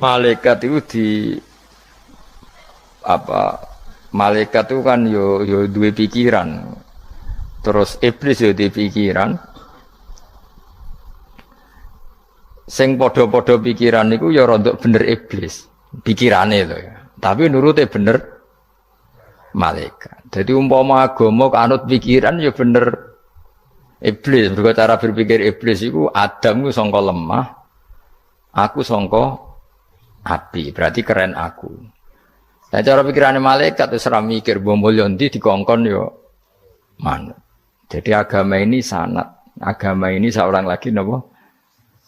Malaikat itu di apa? Malaikat itu kan yo duwe pikiran. Terus iblis yo duwe pikiran. Sing padha-padha pikiran niku ya rada bener iblis. Pikirane to ya. Tapi nurute bener malaikat. Jadi umpama agama kanut pikiran ya bener iblis. Mergo cara berpikir iblis iku Adam ku sangka lemah, aku sangka api. Berarti keren aku. Nah cara pikirane malaikat wis ora mikir mbok mulya ndi dikongkon ya manut. Jadi agama ini sanad. Agama ini seorang lagi napa?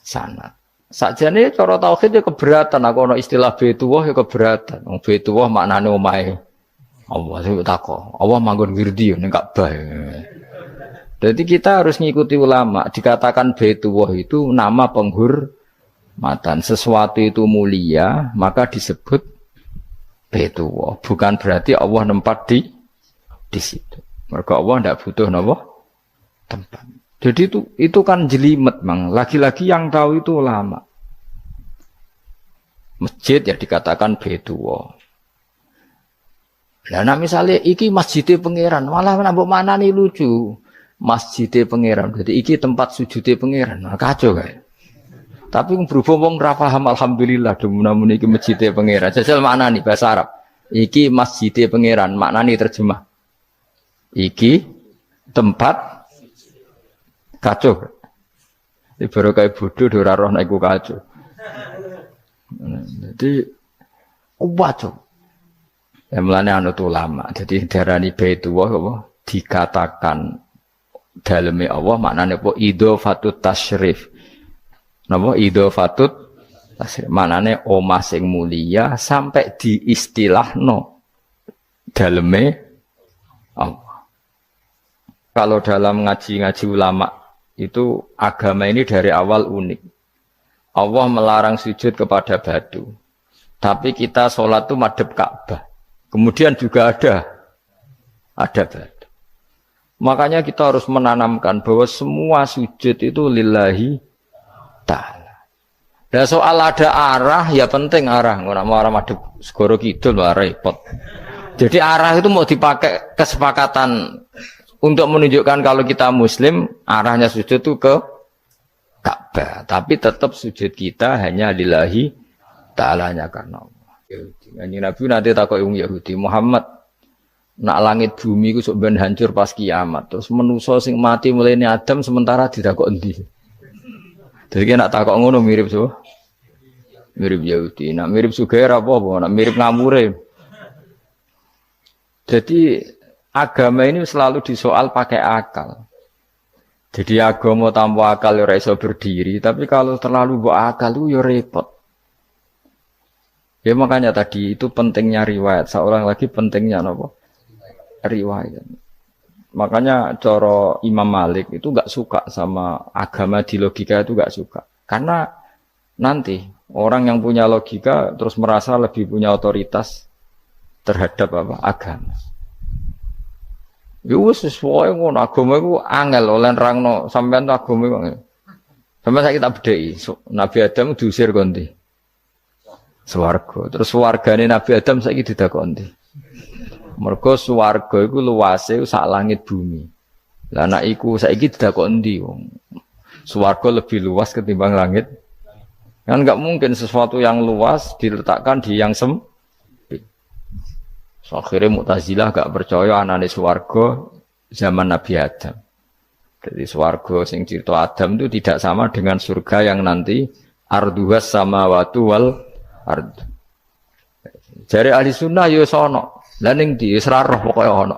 Sanad. Sakjane cara tauhid ya keberatan. Aku ana istilah Baitullah ya keberatan. Wong Baitullah maknane omahe Allah sing takok. Allah manggon wirdi ning Ka'bah. Jadi kita harus ngikuti ulama. Dikatakan Baitullah itu nama penghormatan. Sesuatu itu mulia, maka disebut Baitullah. Bukan berarti Allah nempat di situ. Mergo Allah ndak butuh napa? Tempat. Jadi itu kan jelimet, Mang. Lagi-lagi yang tahu itu ulama. Masjid ya dikatakan Baitullah. Lah nek misale iki masjidé pangeran, malah nambah manani lucu. Masjidé pangeran. Jadi iki tempat sujudé pangeran. Nah, kacau kae. Tapi berhubung wong ra paham alhamdulillah demun iki masjidé pangeran. Jajal maknani bahasa Arab. Iki masjidé pangeran, maknani terjemah. Iki tempat kacau. Ini baru kayak bodoh, ora roh nek iku kacau. Jadi kacau. Ya mulane anut ulama. Jadi darani Baitullah apa dikatakan daleme Allah maknane apa idhofatut tasyrif. Napa idhofatut tasyrif maknane omah sing mulia sampai diistilahno daleme Allah. Kalau dalam ngaji-ngaji ulama itu agama ini dari awal unik. Allah melarang sujud kepada batu. Tapi kita sholat itu madhep Ka'bah. Kemudian juga ada batu. Makanya kita harus menanamkan bahwa semua sujud itu lillahi ta'ala. Dan soal ada arah, ya penting arah. Nggak mau arah madhep segoro kidul, repot. Jadi arah itu mau dipakai kesepakatan untuk menunjukkan kalau kita muslim, arahnya sujud itu ke Ka'bah. Tapi tetap sujud kita hanya lillahi ta'alanya karena Allah. Yahudi. Nabi nanti takut Yahudi. Muhammad, nak langit bumi itu sebenarnya hancur pas kiamat. Terus manusia sing mati mulai ini Adam sementara tidak kok endi. Jadi nak takut ngono mirip so. Mirip Yahudi. Nak mirip Sugair apa? Nak mirip Ngamure. Jadi agama ini selalu disoal pakai akal. Jadi agama tanpa akal ya iso berdiri, tapi kalau terlalu bawa akal itu ya repot. Ya makanya tadi itu pentingnya riwayat. Seorang lagi pentingnya apa? Riwayat. Makanya cara Imam Malik itu enggak suka sama agama di logika itu enggak suka. Karena nanti orang yang punya logika terus merasa lebih punya otoritas terhadap apa? Agama. Ya wis sesuai ngono agama iku angel oleh nerangno sampean tuh agama iku. Sampeyan saiki tak bedheki. Nabi Adam diusir kondi. Swarga. Terus swargane Nabi Adam saiki didakoni. Mergo swarga iku luase sak langit bumi. Lah nek iku saiki didakoni ndi wong. Swarga lebih luas ketimbang langit. Kan enggak mungkin sesuatu yang luas diletakkan di yang sempit. So, akhirnya Mu'tazilah gak percaya anane swarga zaman Nabi Adam. Jadi swarga sing cerita Adam itu tidak sama dengan surga yang nanti arduhas samawati wal ard. Jare ahli sunnah ya sono. Lah ning ndi wis ra roh pokoke ono.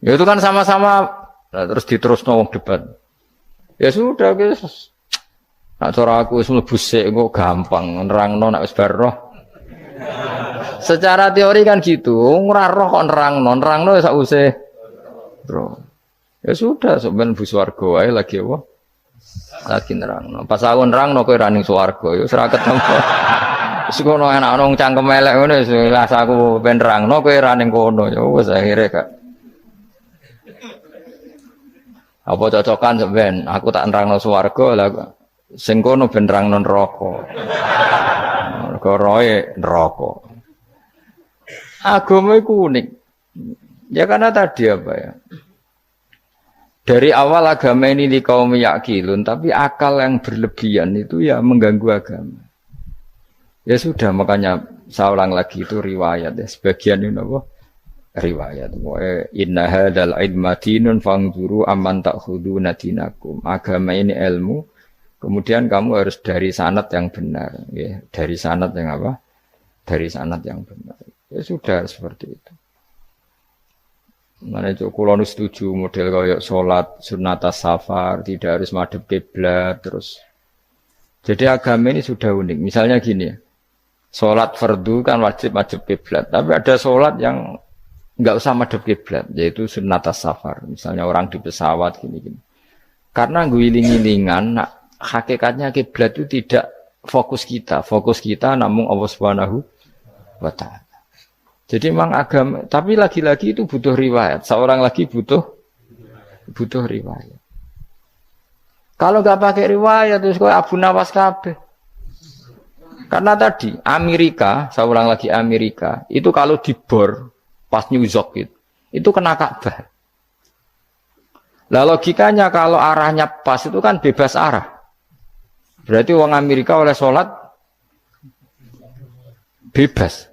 Ya itu kan sama-sama terus diterusno wong debat. Ya sudah guys. Nak cara aku wis mlebu sik kok gampang nerangno nek wis bar roh. Secara teori kan gitu, ora roh kok nerangno ya sakwise. Bro. Ya sudah, sampean bu swarga wae lagi apa? Lagi nerangno. Pas aku nerangno kowe ra ning swarga, ya ora ketemu. Wis kono enak nang cangkem elek ngono wis aku ben nerangno kowe ra ning kono. Ya wis akhire gak. Apa cocokan sampean? Aku tak nerangno swarga lah sing kono ben nerangno neraka. perkara neraka. Agama itu unik. Ya karena tadi apa ya? Dari awal agama ini di kaum yakilun, tapi akal yang berlebihan itu ya mengganggu agama. Ya sudah, makanya saya ulang lagi itu riwayat ya. Sebagian ini apa? Riwayat. Inna hadzal ilma dinun fangzuru amman ta'khuduna dinakum. Agama ini ilmu, kemudian kamu harus dari sanad yang benar, ya. Dari sanad yang apa? Dari sanad yang benar. Ya sudah seperti itu. Mana itu kalau setuju model kayak sholat sunat safar tidak harus madhep kiblat terus. Jadi agama ini sudah unik. Misalnya gini ya, sholat fardu kan wajib kiblat, tapi ada sholat yang nggak usah madhep kiblat, yaitu sunat safar. Misalnya orang di pesawat gini-gini. Karena guling-gilingan, hakikatnya kiblat itu tidak fokus kita namun Allah Subhanahu wa Ta'ala. Jadi memang agama, tapi lagi-lagi itu butuh riwayat. Seorang lagi butuh riwayat. Kalau nggak pakai riwayat terus kok Abu Nawas kabeh. Karena tadi Amerika, seorang lagi Amerika, itu kalau dibor pas New York itu kena Ka'bah. Lah logikanya kalau arahnya pas itu kan bebas arah. Berarti orang Amerika oleh sholat bebas.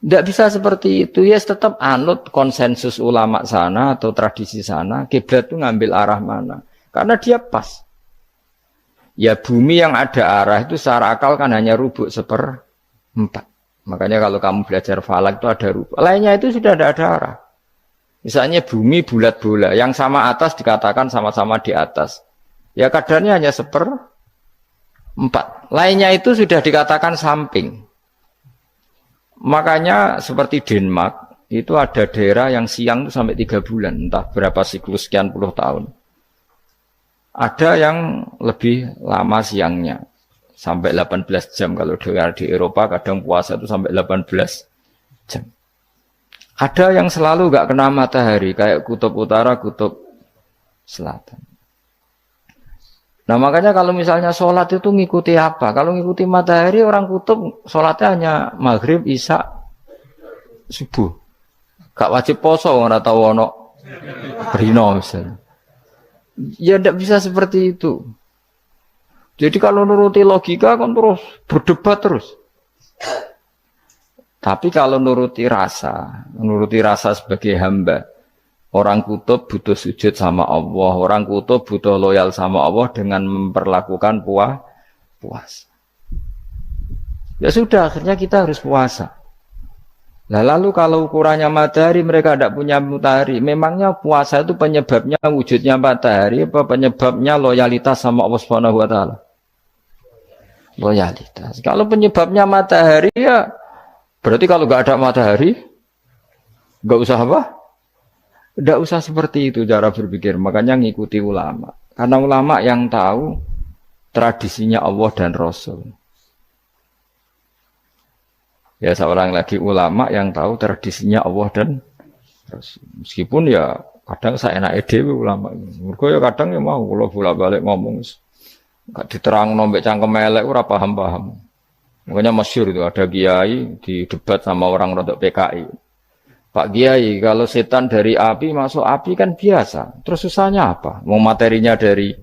Tidak bisa seperti itu, ya tetap anut konsensus ulama sana atau tradisi sana, kiblat itu ngambil arah mana. Karena dia pas. Ya bumi yang ada arah itu secara akal kan hanya rubuk 1/4. Makanya kalau kamu belajar falak itu ada rubuk. Lainnya itu sudah tidak ada arah. Misalnya bumi bulat bola, yang sama atas dikatakan sama-sama di atas. Ya kadarnya hanya 1/4. Lainnya itu sudah dikatakan samping. Makanya seperti Denmark, itu ada daerah yang siang itu sampai 3 bulan, entah berapa siklus sekian puluh tahun. Ada yang lebih lama siangnya, sampai 18 jam. Kalau di Eropa kadang puasa itu sampai 18 jam. Ada yang selalu nggak kena matahari, kayak kutub utara, kutub selatan. Nah makanya kalau misalnya sholat itu ngikuti apa? Kalau ngikuti matahari orang kutub sholatnya hanya maghrib, isya, subuh. Gak wajib poso orang tahu ono rino misalnya. Ya tidak bisa seperti itu. Jadi kalau nuruti logika kan terus berdebat terus. Tapi kalau nuruti rasa sebagai hamba. Orang kutub butuh sujud sama Allah. Orang kutub butuh loyal sama Allah dengan memperlakukan puasa. Ya sudah, akhirnya kita harus puasa. Nah, lalu kalau ukurannya matahari, mereka tidak punya matahari. Memangnya puasa itu penyebabnya wujudnya matahari, apa penyebabnya loyalitas sama Allah Subhanahu wa Ta'ala? Loyalitas. Kalau penyebabnya matahari, ya berarti kalau nggak ada matahari, nggak usah apa? Tidak usah seperti itu cara berpikir, makanya ngikuti ulama. Karena ulama yang tahu tradisinya Allah dan Rasul. Ya seorang lagi ulama yang tahu tradisinya Allah dan Rasul. Meskipun ya kadang saya enak dewe ulama. Mergo ya kadang ya mau kalau bolak-balik ngomong gak diterang nombek cangkem elek ora paham-paham. Makanya masyhur itu ada kiai di debat sama orang rodok PKI. Pak Kiai, kalau setan dari api masuk api kan biasa. Terus susahnya apa? Mau materinya dari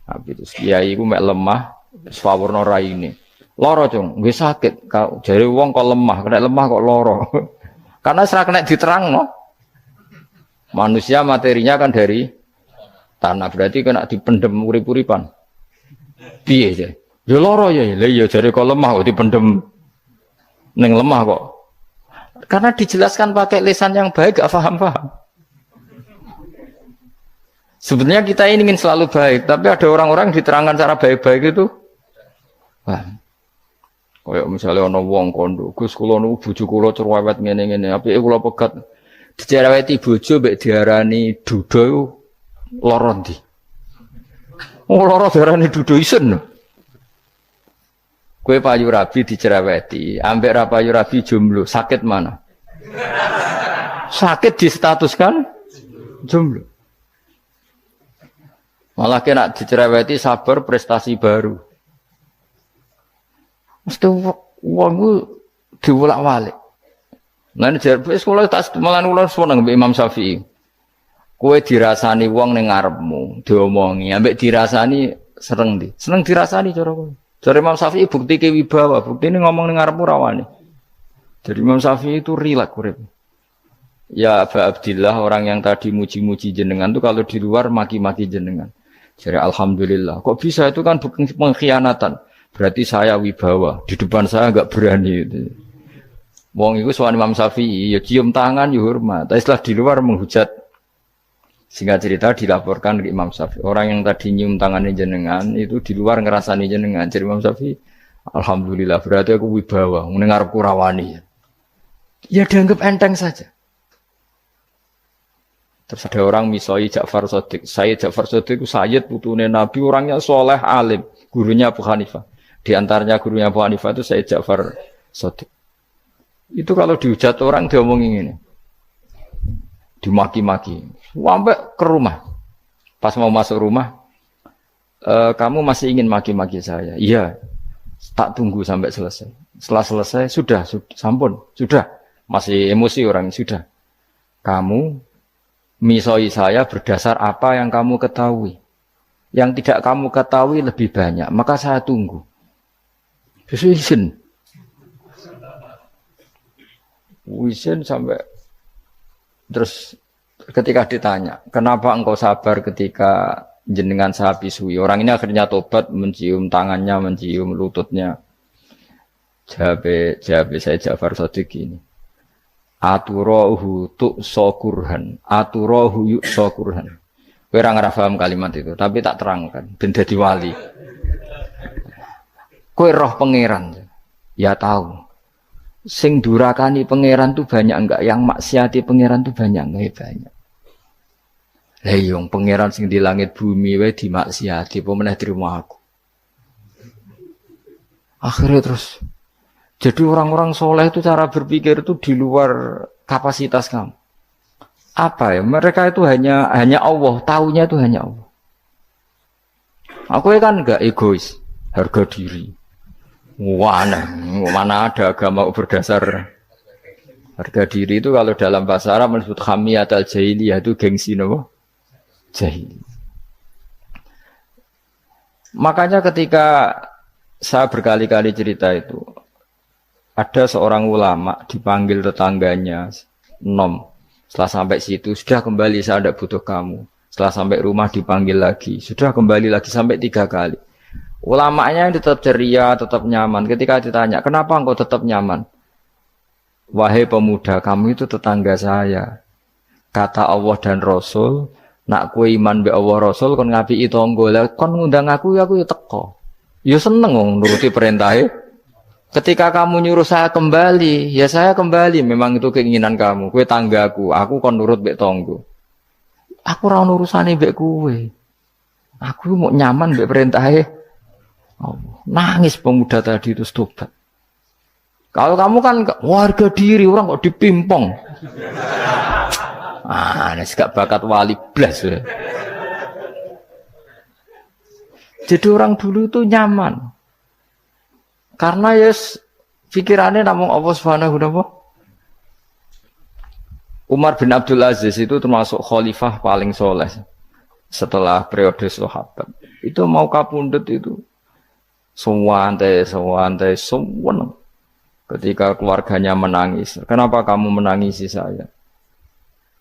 api. Terus Kiai itu mek lemah, sawurna raine. Loro cung, nggih sakit. Jare wong kok lemah, kena lemah kok loro. Karena serak kena diterangno. Manusia materinya kan dari tanah, berarti kena dipendem urip-uripan. Piye ya? Ya loro ya, lha ya jare kok lemah kok dipendem ning lemah kok. Karena dijelaskan pakai lisan yang baik, gak paham-paham. Sebenarnya kita ini ingin selalu baik, tapi ada orang-orang diterangkan cara baik-baik itu. Wah, kayak misalnya ono wong kondo, Gus kula niku bojo kula cerewet ngene-ngene, apike kula pegat dicereweti bojo mbek diarani duda lara ndi? Oh lara diarani duda isen. Kue payu rabi dicereweti, ambek ra payu rabi jomblo, sakit mana? Sakit distatuskan jomblo. Malah kena dicereweti sabar prestasi baru. Mesti wong ku diwolak-walik. Lah nek jar wis kula tak malan kula seneng mbek Imam Syafi'i. Kowe dirasani wong ning ngarepmu, diomongi, ambek dirasani seneng ndi? Seneng dirasani cara kowe. Jare Imam Syafi'i bukti ke wibawa, buktine ngomong ning ngarepmu ra wani. Jadi Imam Syafi'i itu rileks urip. Ya Aba Abdillah, orang yang tadi muji-muji jenengan itu kalau di luar maki-maki jenengan. Jadi alhamdulillah. Kok bisa itu kan bukan pengkhianatan. Berarti saya wibawa. Di depan saya enggak berani itu. Wong iku sowan Imam Syafi'i ya cium tangan ya hormat. Tapi setelah di luar menghujat. Singkat cerita dilaporkan ke Imam Syafi'i. Orang yang tadi nyium tangannya jenengan itu di luar ngerasani jenengan. Jadi Imam Syafi'i alhamdulillah berarti aku wibawa. Mendengarku rawani. Ya dianggap enteng saja. Terus ada orang misoi Ja'far Shadiq. Sayyid Ja'far Shadiq itu Sayyid putune Nabi, orangnya soleh alim, gurunya Abu Hanifah. Di antaranya gurunya Abu Hanifah itu Sayyid Ja'far Shadiq. Itu kalau dihujat orang diomongin ini. Dimaki-maki. Sampai ke rumah. Pas mau masuk rumah, kamu masih ingin maki-maki saya? Iya. Tak tunggu sampai selesai. Setelah selesai, sudah, sampun, sudah. Masih emosi orang, sudah. Kamu misoi saya berdasar apa yang kamu ketahui. Yang tidak kamu ketahui lebih banyak, maka saya tunggu. Besok izin. Izin sampai terus ketika ditanya, kenapa engkau sabar ketika jenengan saya pisui? Orang ini akhirnya tobat, mencium tangannya, mencium lututnya. Jawab saya Ja'far Shadiq ini. Aturahu tu'sokurhan, aturahu yu'sokurhan. Kowe ora ngrafaham kalimat itu, tapi tak terangkan ben dadi wali. Kowe roh pangeran. Ya tahu. Sing durakani pangeran tuh banyak enggak? Yang maksiati pangeran tuh banyak enggak? Banyak. Lah yung pangeran sing di langit bumi wae dimaksiati, apa meneh trimo aku. Akhirnya terus jadi orang-orang soleh itu cara berpikir itu di luar kapasitas kamu. Apa ya? Mereka itu hanya Allah, taunya itu hanya Allah. Aku kan enggak egois, harga diri. Mana ada agama berdasar harga diri itu kalau dalam bahasa Arab disebut hamiyat al-jahiliyah itu gengsi nopo? Jahili. Makanya ketika saya berkali-kali cerita itu, ada seorang ulama dipanggil tetangganya, Nom. Setelah sampai situ, sudah kembali saya tidak butuh kamu. Setelah sampai rumah dipanggil lagi, sudah kembali lagi sampai 3 kali. Ulamanya tetap ceria, tetap nyaman. Ketika ditanya, kenapa engkau tetap nyaman? Wahai pemuda, kamu itu tetangga saya. Kata Allah dan Rasul, nak kue iman be Allah Rasul, kon ngapii tonggo, kon ngundang aku ya teko. Ya seneng nuruti perintahnya. Ketika kamu nyuruh saya kembali, ya saya kembali. Memang itu keinginan kamu. Kue tanggaku, aku kon nurut bek tonggo. Aku ra urusane bek kue. Aku mau nyaman bek perintahnya. Oh, nangis pemuda tadi itu tobat. Kalau kamu kan warga diri, orang kok dipimpong. Nes gak bakat wali blas. Ya. Jadi orang dulu itu nyaman. Karena yes pikirannya namung Allah Subhanahu wa ta'ala. Umar bin Abdul Aziz itu termasuk khalifah paling soleh setelah periode sahabat. Itu mau kapundhut itu sewantai. Ketika keluarganya menangis, kenapa kamu menangisi saya?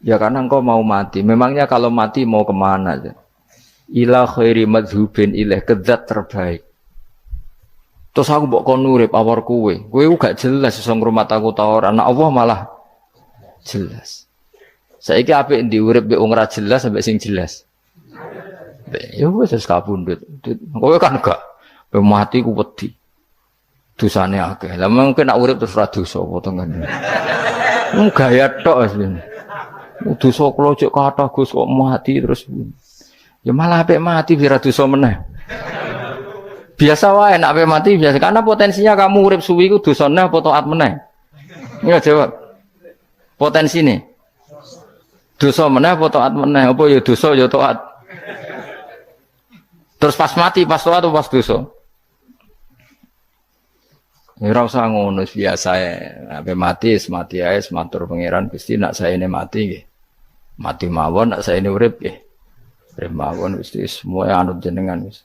Ya karena engkau mau mati. Memangnya kalau mati mau kemana aja? Ila khairi madhubin ilaih, ke zat terbaik. Terus aku mbok kon urip awar kowe gak jelas iso ngrumat aku ta ora. Ana Allah malah jelas. Saiki apik ndi urip mbek wong ora jelas sampai sing jelas. Ya wis kapundhut. Kowe kan gak mati ku wedi. Dosane akeh. Lah mungkin nek urip terus ra dosa apa to ngene. Mung gaya tok asline. Dosa kula cek kathah Gus kok mati terus. Ya malah apik mati biar dosa meneh. Biasa wae nek ape mati biasa karena potensinya kamu urip suwi ku dosane apa taat meneh. Ya jawab. Potensine. Dosa meneh apa taat meneh? Apa ya dosa ya taat. Terus pas mati pas taat atau pas dosa? Ya ora usah ngono biasa ya. Ape mati ae matur pangeran Gusti nak saene mati nggih. Mati mawon nak saene urip nggih. Urip mawon Gusti semua anut jenengan wis.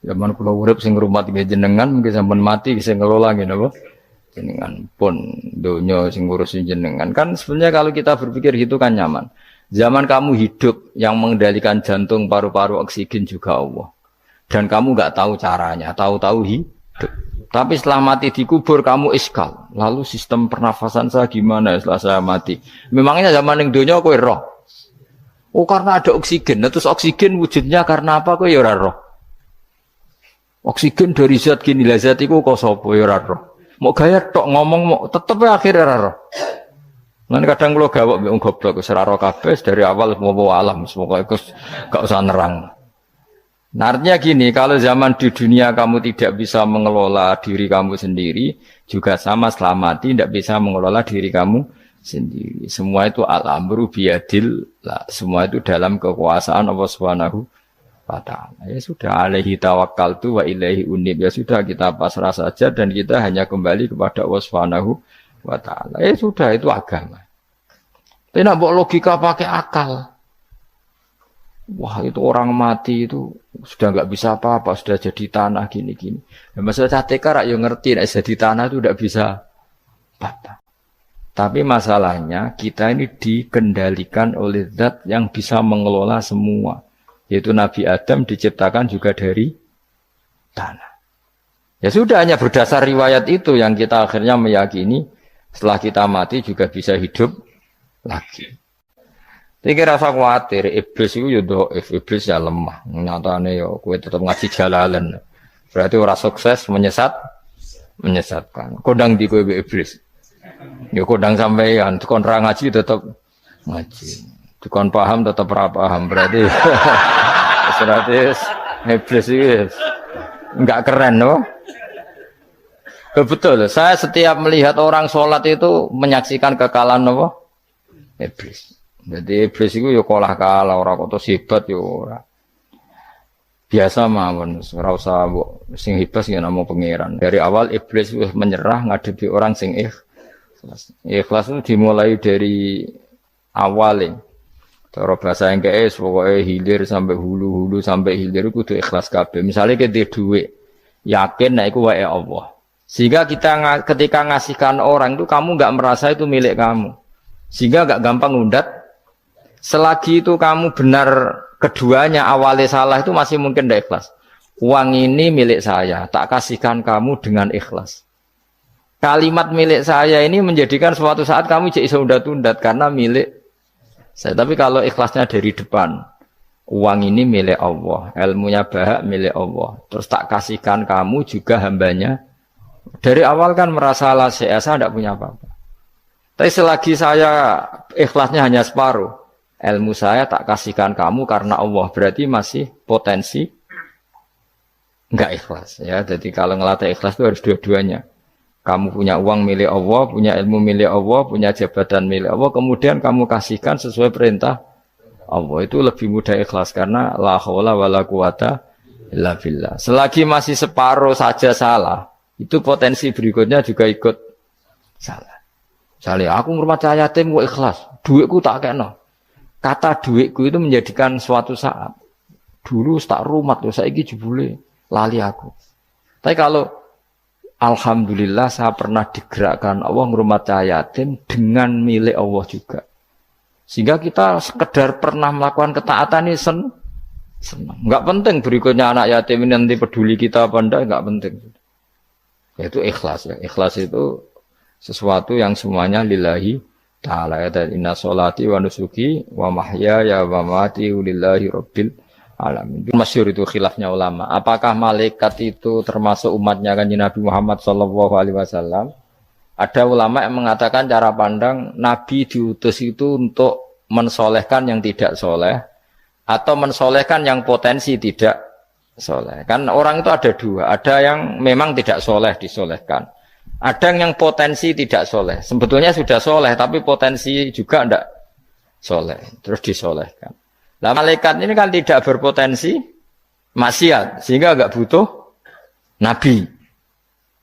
Zaman kula urip sing ngrumat nggih jenengan mungkin sampun mati bisa ngelola nggih napa? Jenengan pun donya sing ngurusin jenengan. Kan sebenarnya kalau kita berpikir gitu kan nyaman. Zaman kamu hidup yang mengendalikan jantung, paru-paru, oksigen juga Allah. Dan kamu nggak tahu caranya, tahu-tahu hidup. Tapi setelah mati dikubur kamu iskal. Lalu sistem pernafasan saya gimana setelah saya mati? Memangnya zaman yang dunia kowe roh. Oh karena ada oksigen. Nah, terus oksigen wujudnya karena apa kowe ya ora roh. Oksigen dari zat gini lah zat iku kok sapa ya ora roh. Mau gaya tok ngomong mau tetep akhirnya ora roh. Lan kadang kula gawok mbek wong goblok wis ora roh kabeh dari awal mau alam semoga gak usah nerang. Nah, artinya gini, kalau zaman di dunia kamu tidak bisa mengelola diri kamu sendiri, juga sama setelah mati tidak bisa mengelola diri kamu sendiri. Semua itu al-amru biyadil, semua itu dalam kekuasaan Allah Subhanahu wa ta'ala. Ya sudah, alaihi tawakkaltu wa ilaihi unib. Ya sudah, kita pasrah saja dan kita hanya kembali kepada Allah Subhanahu wa ta'ala. Ya sudah, itu agama. Tapi nak bawa logika pakai akal. Wah itu orang mati itu sudah nggak bisa apa-apa, sudah jadi tanah gini-gini. Ya, masalah catekar yang ngerti, nah, jadi tanah itu tidak bisa apa-apa. Tapi masalahnya kita ini dikendalikan oleh zat yang bisa mengelola semua. Yaitu Nabi Adam diciptakan juga dari tanah. Ya sudah hanya berdasar riwayat itu yang kita akhirnya meyakini setelah kita mati juga bisa hidup lagi. Iki rasa khawatir, iblis itu ya dhaif, iblis ya lemah. Nyatane ya kowe tetep ngaji jalalan. Berarti ora sukses menyesatkan. Kondang di kowe iblis. Ya kondang sampean, kon ra ngaji tetep ngaji. Kon paham tetep ora paham. Berarti iblis itu enggak keren loh. Betul, saya setiap melihat orang sholat itu menyaksikan kekalahan apa? Iblis. Jadi iblis itu ya kalah orang kok hebat ya ora. Biasa mawon, ora usah sing hebat ya namung pangeran. Dari awal iblis wis menyerah ngadepi orang sing ikhlas. Ikhlas itu dimulai dari awal. Cara bahasa Inggris pokoke hilir sampai hulu sampai hilir kudu ikhlas kabeh. Misale ke dhuwit, yakin nek iku wae Allah. Sehingga kita ketika ngasihkan orang itu kamu enggak merasa itu milik kamu. Sehingga enggak gampang ngundat. Selagi itu kamu benar keduanya awalnya salah itu masih mungkin tidak ikhlas. Uang ini milik saya, tak kasihkan kamu dengan ikhlas. Kalimat milik saya ini menjadikan suatu saat kamu jadi undat-undat karena milik saya. Tapi kalau ikhlasnya dari depan, uang ini milik Allah, ilmunya bahak milik Allah. Terus tak kasihkan kamu juga hambanya. Dari awal kan merasa lah saya tidak punya apa-apa. Tapi selagi saya ikhlasnya hanya separuh. Ilmu saya tak kasihkan kamu karena Allah, berarti masih potensi enggak ikhlas ya. Jadi kalau ngelatih ikhlas itu harus dua-duanya. Kamu punya uang milik Allah, punya ilmu milik Allah, punya jabatan milik Allah, kemudian kamu kasihkan sesuai perintah Allah, itu lebih mudah ikhlas karena la haula wala quwata illa billah. Selagi masih separuh saja salah, itu potensi berikutnya juga ikut salah. Misalnya aku ngurmat yatim kok ikhlas, duitku tak kena. Kata duitku itu menjadikan suatu saat. Dulu tak rumat, saiki jebule lali aku. Tapi kalau alhamdulillah saya pernah digerakkan Allah ngurmat yatim dengan milik Allah juga. Sehingga kita sekedar pernah melakukan ketaatan ini senang. Enggak penting berikutnya anak yatim ini nanti peduli kita apa enggak, enggak penting. Yaitu ikhlas ya. Ikhlas itu sesuatu yang semuanya lillahi ta'ala. Ya, inna sholati wa nusuki wa mahyaya wa mamati lillahi rabbil alamin. Masyhur itu khilafnya ulama. Apakah malaikat itu termasuk umatnya Kanjeng Nabi Muhammad sallallahu alaihi wasallam? Ada ulama yang mengatakan cara pandang Nabi diutus itu untuk mensolehkan yang tidak soleh atau mensolehkan yang potensi tidak soleh. Kan orang itu ada dua. Ada yang memang tidak soleh disolehkan. Ada yang potensi tidak soleh. Sebetulnya sudah soleh, tapi potensi juga tidak soleh. Terus disolehkan. Nah, malaikat ini kan tidak berpotensi maksiat, sehingga agak butuh nabi.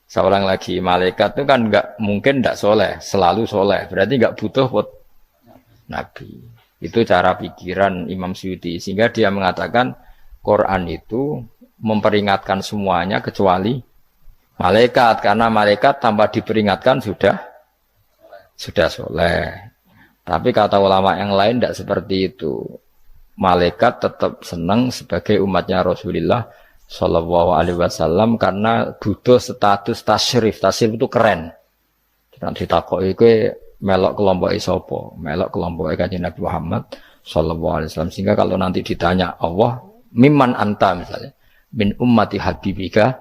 Seorang lagi, malaikat itu kan nggak mungkin nggak soleh, selalu soleh. Berarti nggak butuh buat nabi. Itu cara pikiran Imam Suyuti. Sehingga dia mengatakan Quran itu memperingatkan semuanya kecuali malaikat. Karena malaikat tanpa diperingatkan sudah soleh. Tapi kata ulama yang lain tidak seperti itu. Malaikat tetap senang sebagai umatnya Rasulullah Shallallahu Alaihi Wasallam karena butuh status tasyrif. Tasyrif itu keren. Nanti ditakoki kowe melok kelompok isopo, melok kelompok Kanjeng Nabi Muhammad Shallallahu Alaihi Wasallam. Sehingga kalau nanti ditanya Allah, mimman anta misalnya, min ummati habibika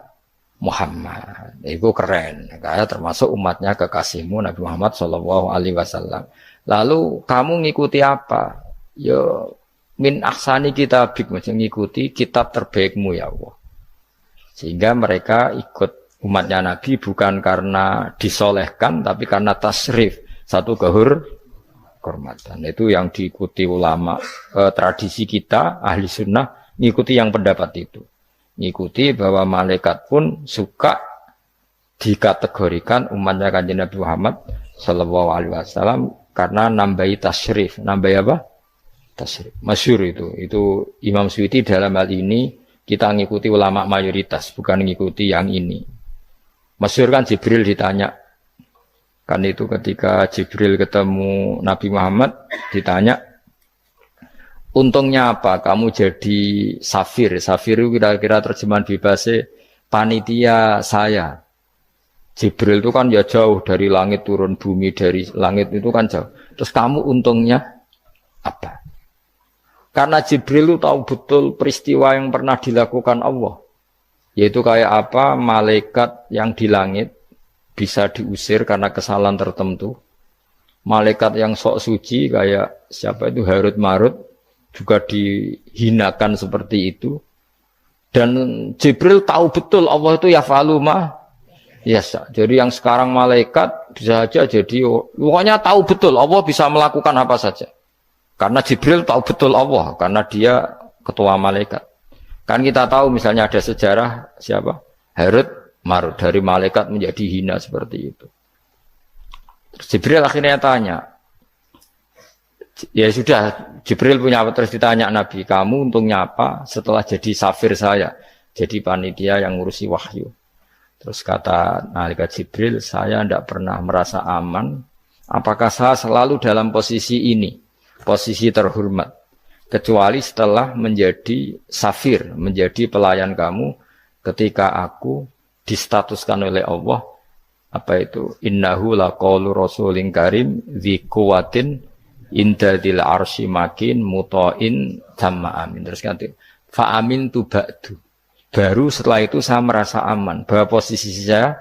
Muhammad, itu keren. Kayak termasuk umatnya kekasihmu Nabi Muhammad Shallallahu Alaihi Wasallam. Lalu kamu ngikuti apa? Yo min aksani kitabik, mengikuti kitab terbaikmu ya Allah. Sehingga mereka ikut umatnya Nabi bukan karena disolehkan, tapi karena tasrif, satu kehormatan. Itu yang diikuti ulama. Tradisi kita ahli sunnah ngikuti yang pendapat itu. Ngikuti bahwa malaikat pun suka dikategorikan umatnya Kanjeng Nabi Muhammad Sallallahu Alaihi Wasallam karena nambahi tasrif. Nambahi apa? Tasrif. Masyhur itu Imam Suyuti dalam hal ini kita ngikuti ulama mayoritas, bukan ngikuti yang ini. Masyhur kan Jibril ditanya, kan itu ketika Jibril ketemu Nabi Muhammad ditanya, untungnya apa kamu jadi safir? Safir itu kira-kira terjemahan bebasnya panitia saya. Jibril itu kan ya jauh dari langit turun bumi, dari langit itu kan jauh. Terus kamu untungnya apa? Karena Jibril itu tahu betul peristiwa yang pernah dilakukan Allah. Yaitu kayak apa malaikat yang di langit bisa diusir karena kesalahan tertentu. Malaikat yang sok suci kayak siapa itu Harut Marut juga dihinakan seperti itu. Dan Jibril tahu betul Allah itu yaf'alu ma yasha. Jadi yang sekarang malaikat bisa saja jadi pokoknya tahu betul Allah bisa melakukan apa saja. Karena Jibril tahu betul Allah, karena dia ketua malaikat. Kan kita tahu misalnya ada sejarah siapa? Harut Marut, dari malaikat menjadi hina seperti itu. Terus Jibril akhirnya tanya, ya sudah, Jibril punya apa? Terus ditanya Nabi, kamu untungnya apa setelah jadi safir saya, jadi panitia yang ngurusi wahyu. Terus kata malaikat Jibril, saya tidak pernah merasa aman, apakah saya selalu dalam posisi ini, posisi terhormat, kecuali setelah menjadi safir, menjadi pelayan kamu, ketika aku distatuskan oleh Allah, apa itu, innahu laqaulu rasulin karim dzi quwwatin indadil arsy makin muta'in tamma amin. Terus ganti fa amin tu ba'du, baru setelah itu saya merasa aman, bahwa posisi saya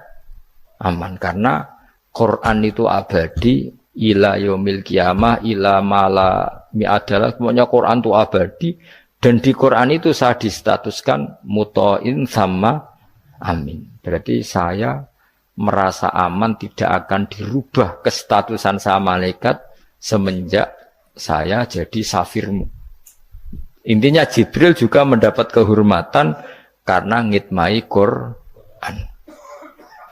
aman, karena Quran itu abadi ila yaumil qiyamah ila mala mi'adalah, pokoknya Quran itu abadi, dan di Quran itu saya distatuskan muta'in sama amin. Berarti saya merasa aman, tidak akan dirubah kestatusan saya malaikat semenjak saya jadi safirmu. Intinya Jibril juga mendapat kehormatan karena ngitmai Quran.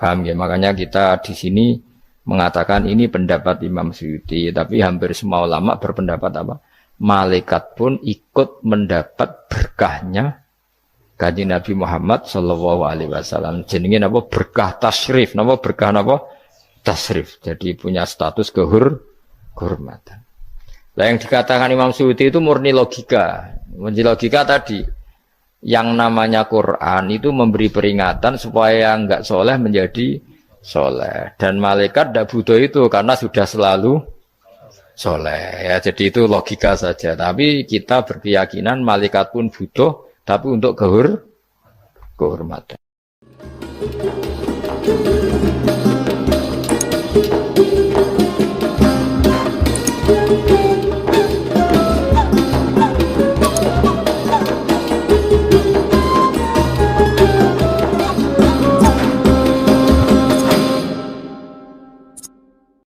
Paham ya? Makanya kita di sini mengatakan ini pendapat Imam Suyuti, tapi hampir semua ulama berpendapat apa? Malaikat pun ikut mendapat berkahnya Kanjeng Nabi Muhammad Shallallahu Alaihi Wasallam. Jenenge apa? Berkah tasrif, apa berkah apa? Tasrif. Jadi punya status kehormatan. Nah, yang dikatakan Imam Suyuti itu murni logika. Murni logika tadi, yang namanya Quran itu memberi peringatan supaya enggak soleh menjadi soleh, dan malaikat tidak butuh itu karena sudah selalu soleh ya. Jadi itu logika saja, tapi kita berkeyakinan malaikat pun butuh, tapi untuk kehormatan.